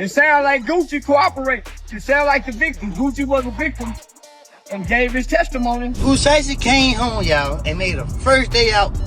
It sounds like Gucci cooperated. It sounds like the victim. Gucci was a victim and gave his testimony. Pooh Shiesty came home, y'all, and made the first day out,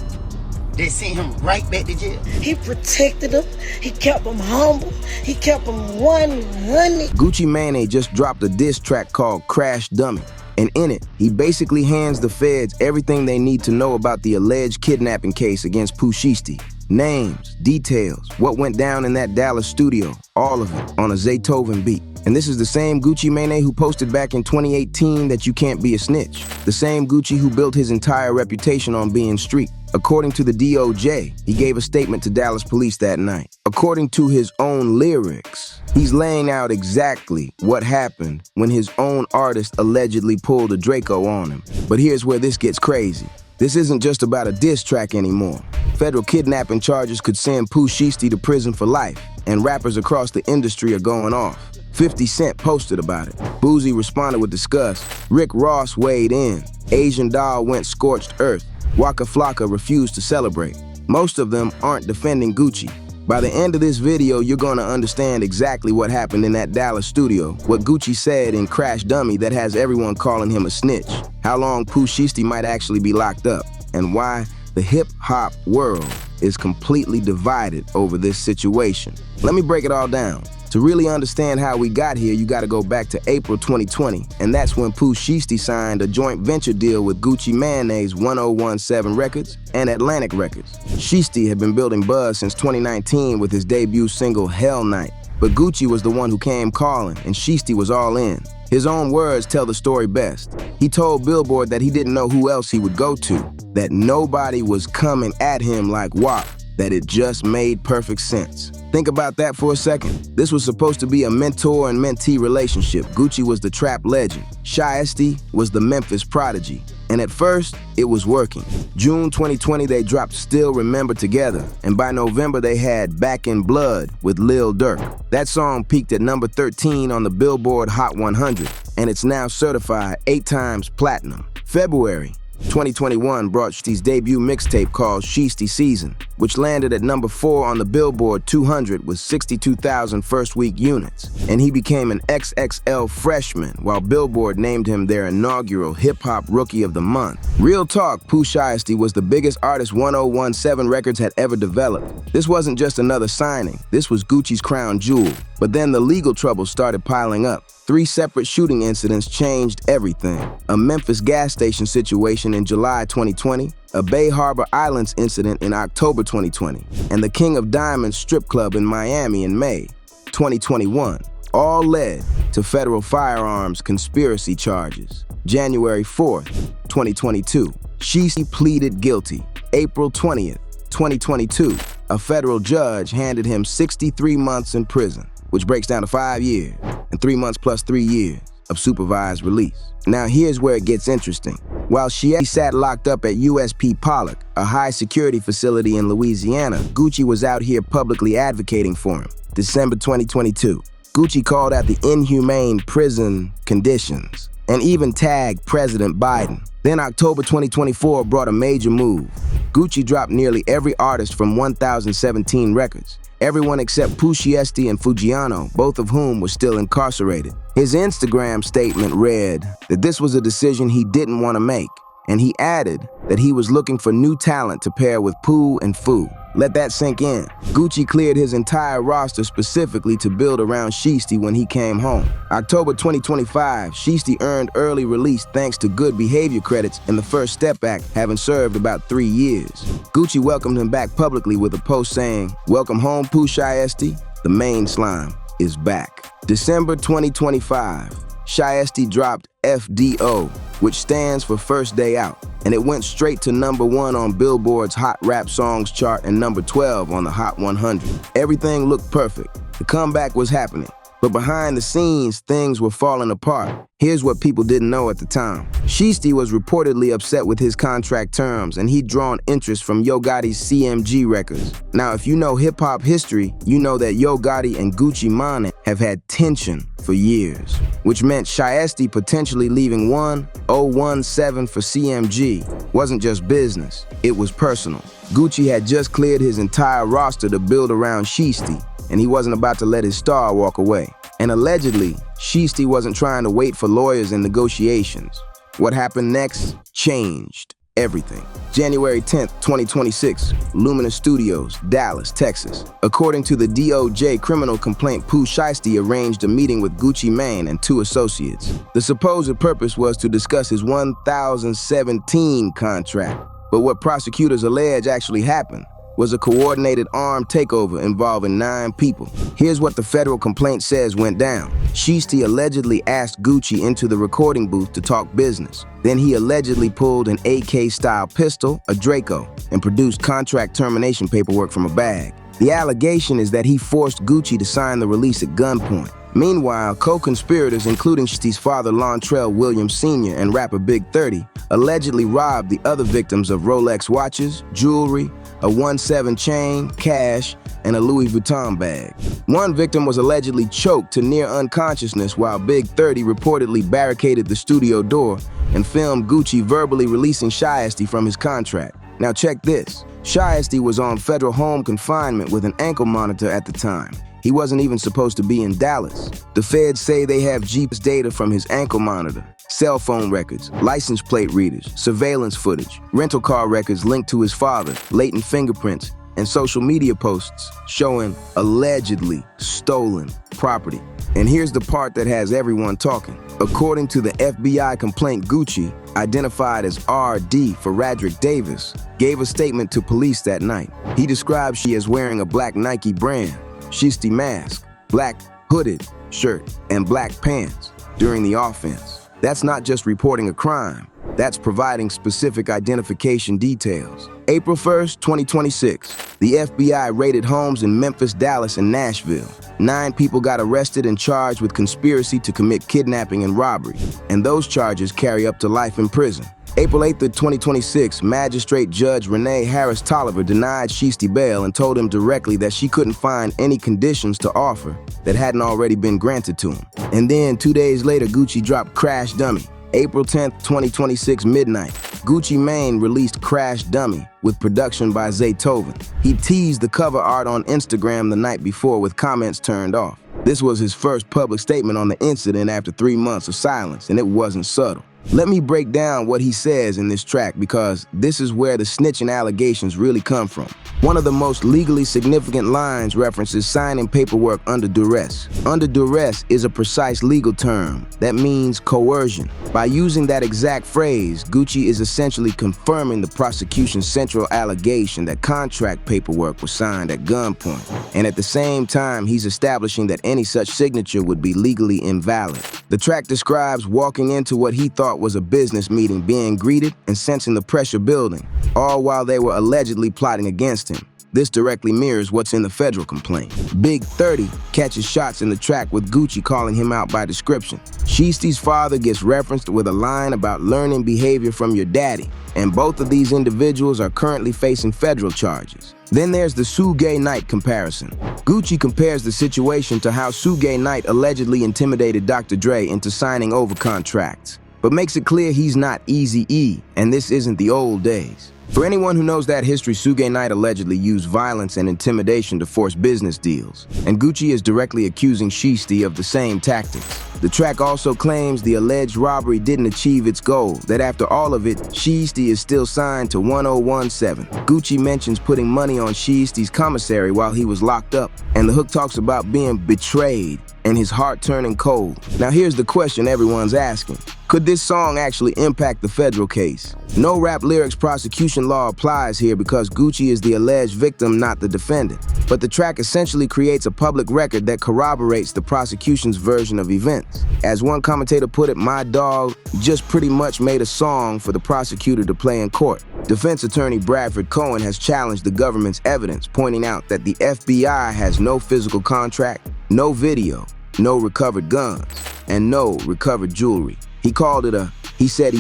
they sent him right back to jail. He protected him. He kept him humble. He kept him 100. Gucci Mane just dropped a diss track called Crash Dummy. And in it, he basically hands the feds everything they need to know about the alleged kidnapping case against Pooh Shiesty. Names, details, what went down in that Dallas studio, all of it on a Zaytoven beat. And this is the same Gucci Mane who posted back in 2018 that you can't be a snitch. The same Gucci who built his entire reputation on being street. According to the DOJ, he gave a statement to Dallas police that night. According to his own lyrics, he's laying out exactly what happened when his own artist allegedly pulled a Draco on him. But here's where this gets crazy. This isn't just about a diss track anymore. Federal kidnapping charges could send Pooh Shiesty to prison for life, and rappers across the industry are going off. 50 Cent posted about it. Boosie responded with disgust. Rick Ross weighed in. Asian Doll went scorched earth. Waka Flocka refused to celebrate. Most of them aren't defending Gucci. By the end of this video, you're gonna understand exactly what happened in that Dallas studio, what Gucci said in Crash Dummy that has everyone calling him a snitch, how long Pooh Shiesty might actually be locked up, and why the hip-hop world is completely divided over this situation. Let me break it all down. To really understand how we got here, you gotta go back to April 2020, and that's when Pooh Shiesty signed a joint venture deal with Gucci Mane's 1017 Records and Atlantic Records. Shiesty had been building buzz since 2019 with his debut single, Hell Night, but Gucci was the one who came calling, and Shiesty was all in. His own words tell the story best. He told Billboard that he didn't know who else he would go to, that nobody was coming at him like Wak, that it just made perfect sense. Think about that for a second. This was supposed to be a mentor and mentee relationship. Gucci was the trap legend. Shiesty was the Memphis prodigy. And at first, it was working. June 2020, they dropped Still Remember together. And by November, they had Back in Blood with Lil Durk. That song peaked at number 13 on the Billboard Hot 100. And it's now certified 8 times platinum. February 2021 brought Shiesty's debut mixtape called Shiesty Season, which landed at number 4 on the Billboard 200 with 62,000 first-week units. And he became an XXL freshman, while Billboard named him their inaugural Hip-Hop Rookie of the Month. Real talk, Pooh Shiesty was the biggest artist 1017 Records had ever developed. This wasn't just another signing. This was Gucci's crown jewel. But then the legal troubles started piling up. 3 separate shooting incidents changed everything. A Memphis gas station situation in July 2020, a Bay Harbor Islands incident in October 2020, and the King of Diamonds strip club in Miami in May 2021, all led to federal firearms conspiracy charges. January 4th, 2022, Shiesty pleaded guilty. April 20th, 2022, a federal judge handed him 63 months in prison, which breaks down to 5 years, and 3 months plus 3 years of supervised release. Now here's where it gets interesting. While Shiesty sat locked up at USP Pollock, a high-security facility in Louisiana, Gucci was out here publicly advocating for him. December 2022, Gucci called out the inhumane prison conditions and even tagged President Biden. Then October 2024 brought a major move. Gucci dropped nearly every artist from 1017 Records. Everyone except Pooh Shiesty and Fujiano, both of whom were still incarcerated. His Instagram statement read that this was a decision he didn't want to make, and he added that he was looking for new talent to pair with Pooh and Fu. Let that sink in. Gucci cleared his entire roster specifically to build around Shiesty when he came home. October 2025, Shiesty earned early release thanks to good behavior credits in the First Step Act, having served about 3 years. Gucci welcomed him back publicly with a post saying, "Welcome home, Pooh Shiesty. The main slime is back." December 2025, Shiesty dropped FDO, which stands for First Day Out, and it went straight to number 1 on Billboard's Hot Rap Songs chart and number 12 on the Hot 100. Everything looked perfect. The comeback was happening. But behind the scenes, things were falling apart. Here's what people didn't know at the time. Shiesty was reportedly upset with his contract terms, and he'd drawn interest from Yo Gotti's CMG Records. Now, if you know hip-hop history, you know that Yo Gotti and Gucci Mane have had tension for years, which meant Shiesty potentially leaving 1017 for CMG wasn't just business, it was personal. Gucci had just cleared his entire roster to build around Shiesty, and he wasn't about to let his star walk away. And allegedly, Shiesty wasn't trying to wait for lawyers and negotiations. What happened next changed everything. January 10th, 2026, Lumina Studios, Dallas, Texas. According to the DOJ criminal complaint, Pooh Shiesty arranged a meeting with Gucci Mane and 2 associates. The supposed purpose was to discuss his 2017 contract. But what prosecutors allege actually happened was a coordinated armed takeover involving 9 people. Here's what the federal complaint says went down. Shiesty allegedly asked Gucci into the recording booth to talk business. Then he allegedly pulled an AK-style pistol, a Draco, and produced contract termination paperwork from a bag. The allegation is that he forced Gucci to sign the release at gunpoint. Meanwhile, co-conspirators, including Shiesty's father, Lontrell Williams Sr. and rapper Big 30, allegedly robbed the other victims of Rolex watches, jewelry, a 1/7 chain, cash, and a Louis Vuitton bag. One victim was allegedly choked to near unconsciousness while Big 30 reportedly barricaded the studio door and filmed Gucci verbally releasing Shiesty from his contract. Now check this. Shiesty was on federal home confinement with an ankle monitor at the time. He wasn't even supposed to be in Dallas. The feds say they have GPS data from his ankle monitor, cell phone records, license plate readers, surveillance footage, rental car records linked to his father, latent fingerprints, and social media posts showing allegedly stolen property. And here's the part that has everyone talking. According to the FBI complaint, Gucci, identified as RD for Radrick Davis, gave a statement to police that night. He described she as wearing a black Nike brand, Shiesty mask, black hooded shirt, and black pants during the offense. That's not just reporting a crime, that's providing specific identification details. April 1st, 2026, the FBI raided homes in Memphis, Dallas, and Nashville. 9 people got arrested and charged with conspiracy to commit kidnapping and robbery, and those charges carry up to life in prison. April 8th, 2026, Magistrate Judge Renee Harris Tolliver denied Shiesty bail and told him directly that she couldn't find any conditions to offer that hadn't already been granted to him. And then 2 days later, Gucci dropped Crash Dummy. April 10th, 2026, midnight, Gucci Mane released Crash Dummy with production by Zaytoven. He teased the cover art on Instagram the night before with comments turned off. This was his first public statement on the incident after 3 months of silence, and it wasn't subtle. Let me break down what he says in this track because this is where the snitching allegations really come from. One of the most legally significant lines references signing paperwork under duress. Under duress is a precise legal term that means coercion. By using that exact phrase, Gucci is essentially confirming the prosecution's central allegation that contract paperwork was signed at gunpoint. And at the same time, he's establishing that any such signature would be legally invalid. The track describes walking into what he thought was a business meeting, being greeted and sensing the pressure building, all while they were allegedly plotting against him. This directly mirrors what's in the federal complaint. Big 30 catches shots in the track with Gucci calling him out by description. Shiesty's father gets referenced with a line about learning behavior from your daddy, and both of these individuals are currently facing federal charges. Then there's the Suge Knight comparison. Gucci compares the situation to how Suge Knight allegedly intimidated Dr. Dre into signing over contracts, but makes it clear he's not Eazy-E, and this isn't the old days. For anyone who knows that history, Suge Knight allegedly used violence and intimidation to force business deals, and Gucci is directly accusing Shiesty of the same tactics. The track also claims the alleged robbery didn't achieve its goal, that after all of it, Shiesty is still signed to 1017. Gucci mentions putting money on Shiesty's commissary while he was locked up, and the hook talks about being betrayed and his heart turning cold. Now here's the question everyone's asking. Could this song actually impact the federal case? No rap lyrics prosecution law applies here because Gucci is the alleged victim, not the defendant. But the track essentially creates a public record that corroborates the prosecution's version of events. As one commentator put it, my dog just pretty much made a song for the prosecutor to play in court. Defense attorney Bradford Cohen has challenged the government's evidence, pointing out that the FBI has no physical contract, no video, no recovered guns, and no recovered jewelry. He called it a he said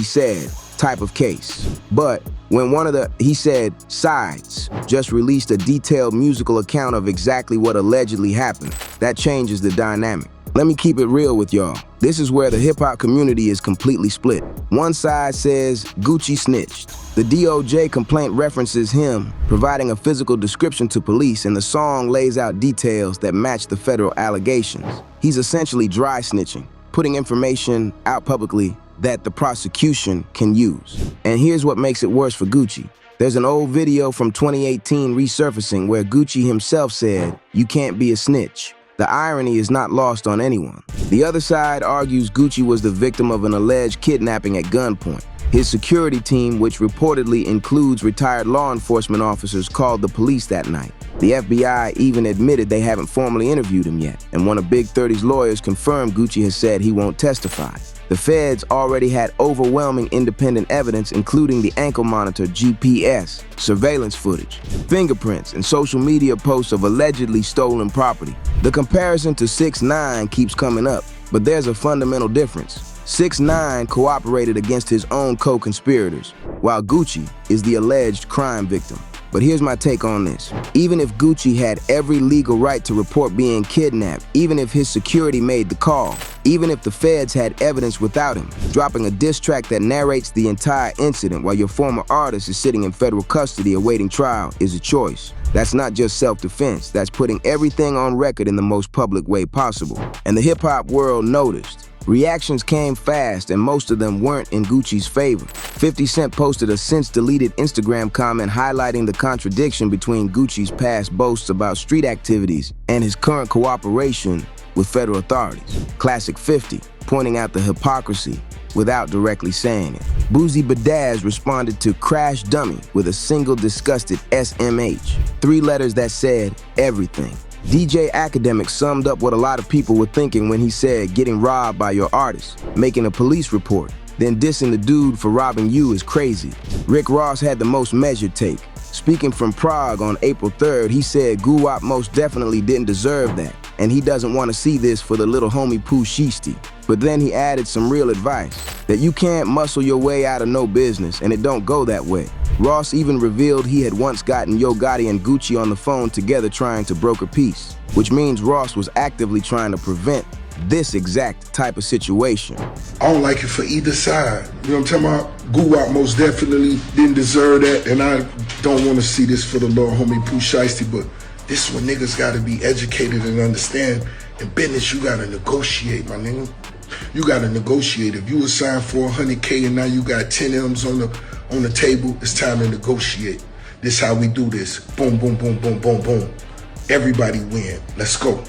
type of case. But when one of the he said sides just released a detailed musical account of exactly what allegedly happened, that changes the dynamic. Let me keep it real with y'all. This is where the hip-hop community is completely split. One side says Gucci snitched. The DOJ complaint references him, providing a physical description to police, and the song lays out details that match the federal allegations. He's essentially dry snitching, putting information out publicly that the prosecution can use. And here's what makes it worse for Gucci. There's an old video from 2018 resurfacing where Gucci himself said, "You can't be a snitch." The irony is not lost on anyone. The other side argues Gucci was the victim of an alleged kidnapping at gunpoint. His security team, which reportedly includes retired law enforcement officers, called the police that night. The FBI even admitted they haven't formally interviewed him yet, and one of Big 30's lawyers confirmed Gucci has said he won't testify. The feds already had overwhelming independent evidence, including the ankle monitor, GPS, surveillance footage, fingerprints, and social media posts of allegedly stolen property. The comparison to 6ix9ine keeps coming up, but there's a fundamental difference. 6ix9ine cooperated against his own co-conspirators, while Gucci is the alleged crime victim. But here's my take on this. Even if Gucci had every legal right to report being kidnapped, even if his security made the call, even if the feds had evidence without him, dropping a diss track that narrates the entire incident while your former artist is sitting in federal custody awaiting trial is a choice. That's not just self-defense, that's putting everything on record in the most public way possible. And the hip-hop world noticed. Reactions came fast, and most of them weren't in Gucci's favor. 50 Cent posted a since-deleted Instagram comment highlighting the contradiction between Gucci's past boasts about street activities and his current cooperation with federal authorities. Classic 50, pointing out the hypocrisy without directly saying it. Boosie Badazz responded to Crash Dummy with a single disgusted SMH, 3 letters that said everything. DJ Academic summed up what a lot of people were thinking when he said getting robbed by your artist, making a police report, then dissing the dude for robbing you is crazy. Rick Ross had the most measured take. Speaking from Prague on April 3rd, he said Guwap most definitely didn't deserve that, and he doesn't want to see this for the little homie Pooh Shiesty. But then he added some real advice, that you can't muscle your way out of no business, and it don't go that way. Ross even revealed he had once gotten Yo Gotti and Gucci on the phone together trying to broker peace, which means Ross was actively trying to prevent this exact type of situation. I don't like it for either side. You know what I'm talking about? Guwap most definitely didn't deserve that, and I don't want to see this for the little homie Pooh Shiesty, but this is when niggas gotta be educated and understand. In business, you gotta negotiate, my nigga. You gotta negotiate. If you were signed for 100K and now you got 10 M's on the table, it's time to negotiate. This how we do this. Boom, boom, boom, boom, boom, boom. Everybody win. Let's go.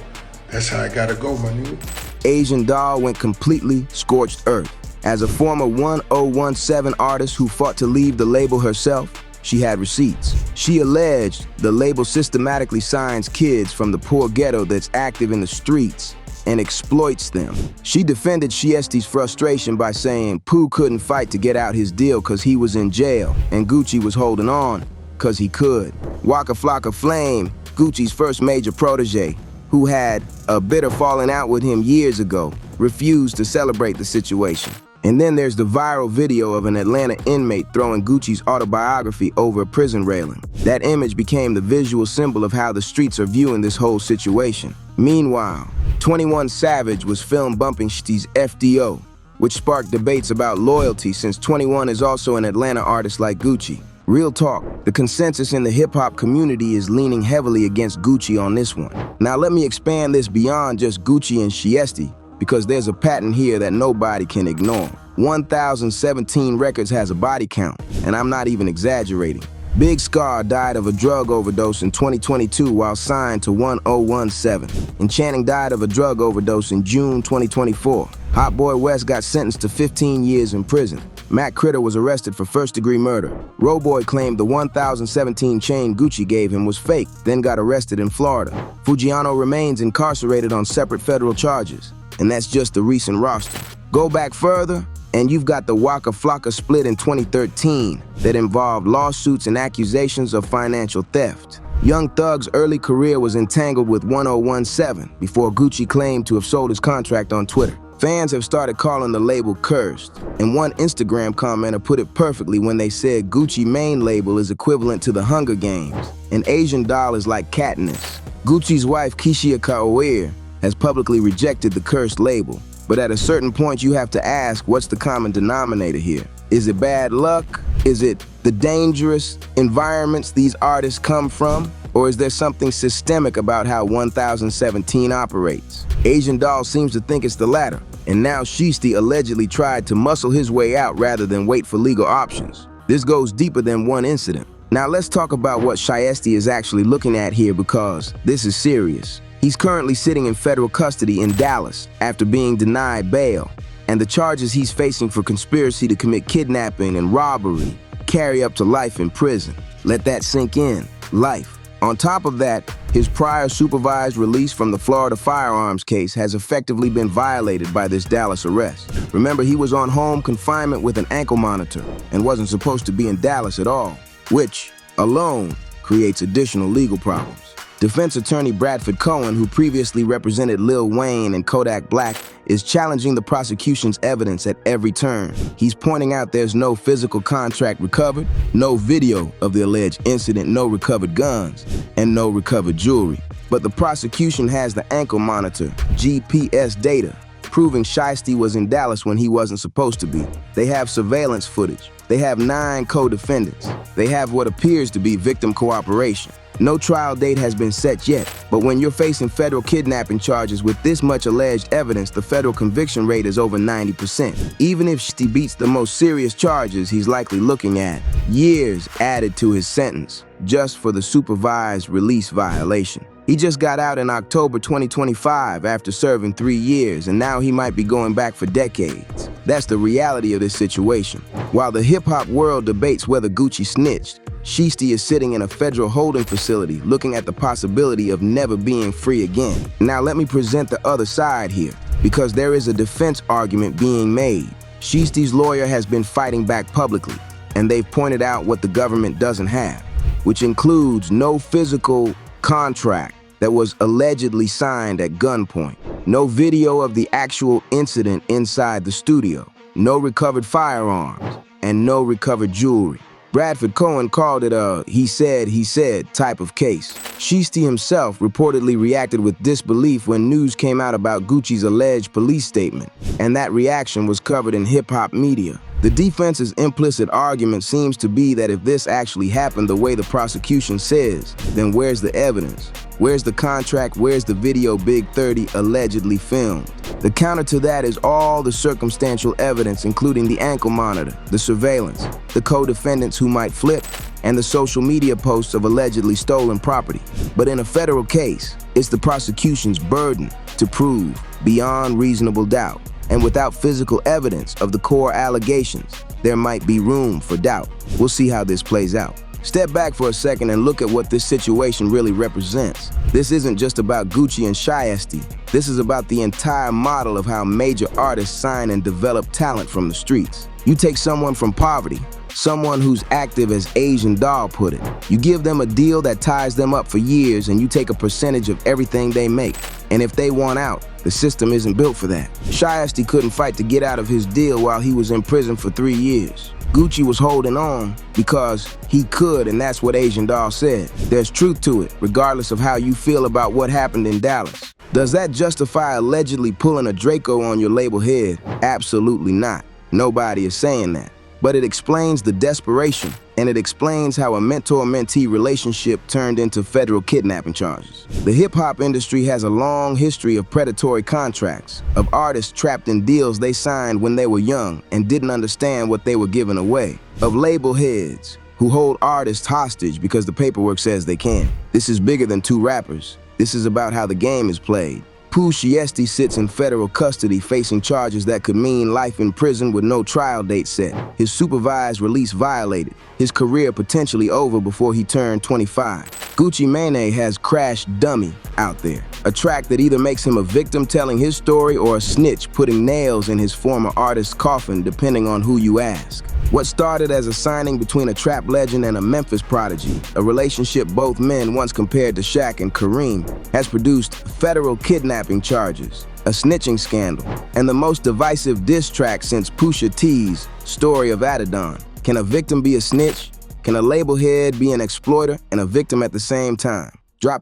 That's how I gotta go, my nigga. Asian Doll went completely scorched earth. As a former 1017 artist who fought to leave the label herself, she had receipts. She alleged the label systematically signs kids from the poor ghetto that's active in the streets and exploits them. She defended Shiesty's frustration by saying Pooh couldn't fight to get out his deal cause he was in jail and Gucci was holding on cause he could. Waka Flocka Flame, Gucci's first major protege, who had a bitter falling out with him years ago, refused to celebrate the situation. And then there's the viral video of an Atlanta inmate throwing Gucci's autobiography over a prison railing. That image became the visual symbol of how the streets are viewing this whole situation. Meanwhile, 21 Savage was filmed bumping Shitty's FDO, which sparked debates about loyalty since 21 is also an Atlanta artist like Gucci. Real talk, the consensus in the hip-hop community is leaning heavily against Gucci on this one. Now let me expand this beyond just Gucci and Shiesty, because there's a pattern here that nobody can ignore. 1017 Records has a body count, and I'm not even exaggerating. Big Scarr died of a drug overdose in 2022 while signed to 1017. Enchanting died of a drug overdose in June 2024. Hotboy Wes got sentenced to 15 years in prison. Matt Critter was arrested for first-degree murder. Roboy claimed the 1017 chain Gucci gave him was fake, then got arrested in Florida. Fujiano remains incarcerated on separate federal charges, and that's just the recent roster. Go back further, and you've got the Waka Flocka split in 2013 that involved lawsuits and accusations of financial theft. Young Thug's early career was entangled with 1017 before Gucci claimed to have sold his contract on Twitter. Fans have started calling the label cursed, and one Instagram commenter put it perfectly when they said Gucci Mane label is equivalent to the Hunger Games, and Asian Doll is like Katniss. Gucci's wife, Kishia Kaoir, has publicly rejected the cursed label. But at a certain point, you have to ask, what's the common denominator here? Is it bad luck? Is it the dangerous environments these artists come from? Or is there something systemic about how 1017 operates? Asian Doll seems to think it's the latter, and now Shiesty allegedly tried to muscle his way out rather than wait for legal options. This goes deeper than one incident. Now let's talk about what Shiesty is actually looking at here, because this is serious. He's currently sitting in federal custody in Dallas after being denied bail, and the charges he's facing for conspiracy to commit kidnapping and robbery carry up to life in prison. Let that sink in. Life. On top of that, his prior supervised release from the Florida firearms case has effectively been violated by this Dallas arrest. Remember, he was on home confinement with an ankle monitor and wasn't supposed to be in Dallas at all, which alone creates additional legal problems. Defense attorney Bradford Cohen, who previously represented Lil Wayne and Kodak Black, is challenging the prosecution's evidence at every turn. He's pointing out there's no physical contract recovered, no video of the alleged incident, no recovered guns, and no recovered jewelry. But the prosecution has the ankle monitor, GPS data, proving Shiesty was in Dallas when he wasn't supposed to be. They have surveillance footage. They have 9 co-defendants. They have what appears to be victim cooperation. No trial date has been set yet, but when you're facing federal kidnapping charges with this much alleged evidence, the federal conviction rate is over 90%. Even if Shiesty beats the most serious charges, he's likely looking at years added to his sentence just for the supervised release violation. He just got out in October 2025 after serving 3 years, and now he might be going back for decades. That's the reality of this situation. While the hip-hop world debates whether Gucci snitched, Shiesty is sitting in a federal holding facility looking at the possibility of never being free again. Now let me present the other side here, because there is a defense argument being made. Shiesty's lawyer has been fighting back publicly, and they've pointed out what the government doesn't have, which includes no physical contract that was allegedly signed at gunpoint, no video of the actual incident inside the studio, no recovered firearms, and no recovered jewelry. Bradford Cohen called it a he said type of case. Shiesty himself reportedly reacted with disbelief when news came out about Gucci's alleged police statement, and that reaction was covered in hip-hop media. The defense's implicit argument seems to be that if this actually happened the way the prosecution says, then where's the evidence? Where's the contract? Where's the video Big 30 allegedly filmed? The counter to that is all the circumstantial evidence, including the ankle monitor, the surveillance, the co-defendants who might flip, and the social media posts of allegedly stolen property. But in a federal case, it's the prosecution's burden to prove beyond reasonable doubt. And without physical evidence of the core allegations, there might be room for doubt. We'll see how this plays out. Step back for a second and look at what this situation really represents. This isn't just about Gucci and Shiesty. This is about the entire model of how major artists sign and develop talent from the streets. You take someone from poverty, someone who's active, as Asian Doll put it. You give them a deal that ties them up for years, and you take a percentage of everything they make. And if they want out, the system isn't built for that. Shiesty couldn't fight to get out of his deal while he was in prison for 3 years. Gucci was holding on because he could, and that's what Asian Doll said. There's truth to it, regardless of how you feel about what happened in Dallas. Does that justify allegedly pulling a Draco on your label head? Absolutely not. Nobody is saying that. But it explains the desperation, and it explains how a mentor-mentee relationship turned into federal kidnapping charges. The hip-hop industry has a long history of predatory contracts, of artists trapped in deals they signed when they were young and didn't understand what they were giving away, of label heads who hold artists hostage because the paperwork says they can. This is bigger than 2 rappers. This is about how the game is played. Pooh Shiesty sits in federal custody facing charges that could mean life in prison with no trial date set, his supervised release violated, his career potentially over before he turned 25. Gucci Mane has Crash Dummy out there, a track that either makes him a victim telling his story or a snitch putting nails in his former artist's coffin, depending on who you ask. What started as a signing between a trap legend and a Memphis prodigy, a relationship both men once compared to Shaq and Kareem, has produced federal kidnapping charges, a snitching scandal, and the most divisive diss track since Pusha T's Story of Adidon. Can a victim be a snitch? Can a label head be an exploiter and a victim at the same time?